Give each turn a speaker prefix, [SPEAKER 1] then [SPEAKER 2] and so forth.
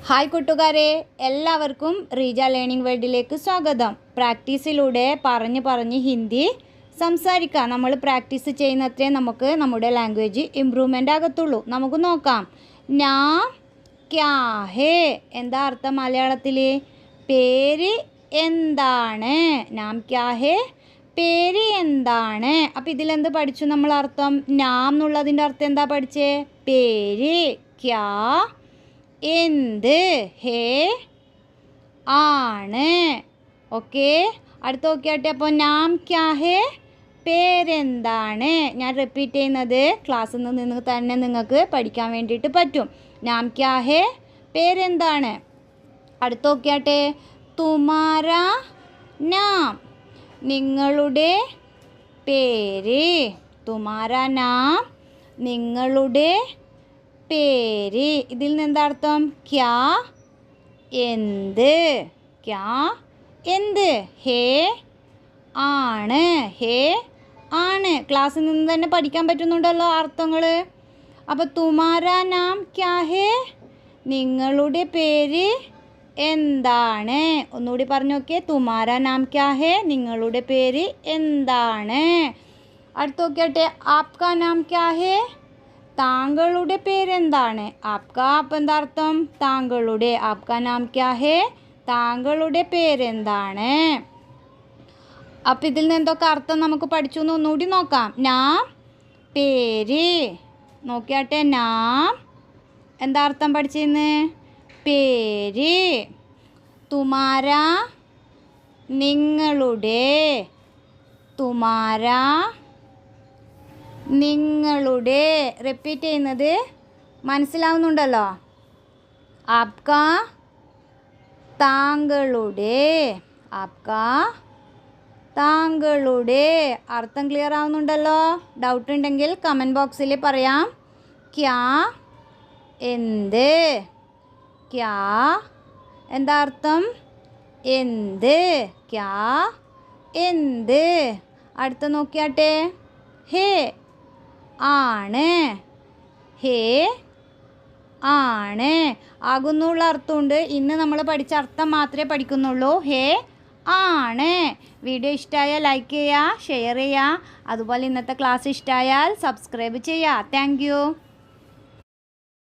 [SPEAKER 1] Hi കൂട്ടുകാരെ, എല്ലാവർക്കും Reeja learning വേൾഡിലേക്ക് സ്വാഗതം. പ്രാക്ടീസിലൂടെ പറഞ്ഞ് ഹിന്ദി സംസാരിക്കാം. നമ്മൾ പ്രാക്ടീസ് ചെയ്യുന്നത്രേ നമുക്ക് നമ്മുടെ ലാംഗ്വേജ് ഇമ്പ്രൂവ്മെൻ്റ് ആകത്തുള്ളൂ. നമുക്ക് നോക്കാം. നാം ക്യാ ഹേ, എന്താ അർത്ഥം മലയാളത്തിൽ? പേര് എന്താണ്? നാം ക്യാ ഹേ, പേര് എന്താണ്? അപ്പം ഇതിലെന്ത് പഠിച്ചു നമ്മൾ അർത്ഥം? നാം എന്നുള്ളതിൻ്റെ അർത്ഥം എന്താ പഠിച്ചേ? പേര്. ക്യാ എന്ത്, ഹേ ആണ്. ഓക്കെ, അടുത്ത് നോക്കിയാട്ടെ. അപ്പോൾ നാം ക്യാ ഹേ, പേരെന്താണ്. ഞാൻ റിപ്പീറ്റ് ചെയ്യുന്നത് ക്ലാസ്സിൽ നിന്ന് തന്നെ നിങ്ങൾക്ക് പഠിക്കാൻ വേണ്ടിയിട്ട് പറ്റും. നാം ക്യാ ഹേ, പേരെന്താണ്. അടുത്ത് നോക്കിയാട്ടെ. തുമാരാ നാം, നിങ്ങളുടെ പേര്. തുമാരാ നാം, നിങ്ങളുടെ പേര്. ഇതിൽ നിന്ന് അർത്ഥം? ക്യാ എന്ത്. ക്യാ എന്ത്, ഹേ ആണ്. ഹേ ആണ്. ക്ലാസ്സിൽ നിന്ന് തന്നെ പഠിക്കാൻ പറ്റുന്നുണ്ടല്ലോ അർത്ഥങ്ങൾ. അപ്പോൾ തുമാരാ നാം ക്യാ ഹേ, നിങ്ങളുടെ പേര് എന്താണ്. ഒന്നുകൂടി പറഞ്ഞു നോക്കിയേ. തുമാരാ നാം ക്യാ ഹേ, നിങ്ങളുടെ പേര് എന്താണ്. അടുത്ത് നോക്കിയാട്ടെ. ആപ്കാ നാം ക്യാ ഹേ, താങ്കളുടെ പേരെന്താണ്. ആപ്കാ അപ്പം എന്താ അർത്ഥം? താങ്കളുടെ. ആപ്കാ നാം ക്യാ ഹേ, താങ്കളുടെ പേരെന്താണ്. അപ്പം ഇതിൽ നിന്ന് എന്തൊക്കെ അർത്ഥം നമുക്ക് പഠിച്ചു എന്ന് ഒന്നുകൂടി നോക്കാം. നാം പേര്. നോക്കിയാട്ടെ. നാം എന്താ അർത്ഥം പഠിച്ചെന്ന്? പേര്. തുമാരാ നിങ്ങളുടെ. തുമാരാ നിങ്ങളുടെ. റിപ്പീറ്റ് ചെയ്യുന്നത് മനസ്സിലാവുന്നുണ്ടല്ലോ. ആപ്കാ താങ്കളുടെ. ആപ്കാ താങ്കളുടെ. അർത്ഥം ക്ലിയർ ആവുന്നുണ്ടല്ലോ. ഡൗട്ട് ഉണ്ടെങ്കിൽ കമൻറ്റ് ബോക്സിൽ പറയാം. ക്യാ എന്ത്. ക്യാ എന്താ അർത്ഥം? എന്ത്. ക്യാ എന്ത്. അടുത്ത നോക്കിയാട്ടെ. ഹേ ആണ്. ഹേ ആണ്. ആകുന്നുള്ള അർത്ഥമുണ്ട്. ഇന്ന് നമ്മൾ പഠിച്ച അർത്ഥം മാത്രമേ പഠിക്കുന്നുള്ളൂ. ഹേ ആണ്. വീഡിയോ ഇഷ്ടമായാൽ ലൈക്ക് ചെയ്യുക, ഷെയർ ചെയ്യുക. അതുപോലെ ഇന്നത്തെ ക്ലാസ് ഇഷ്ടമായാൽ സബ്സ്ക്രൈബ് ചെയ്യുക. Thank you.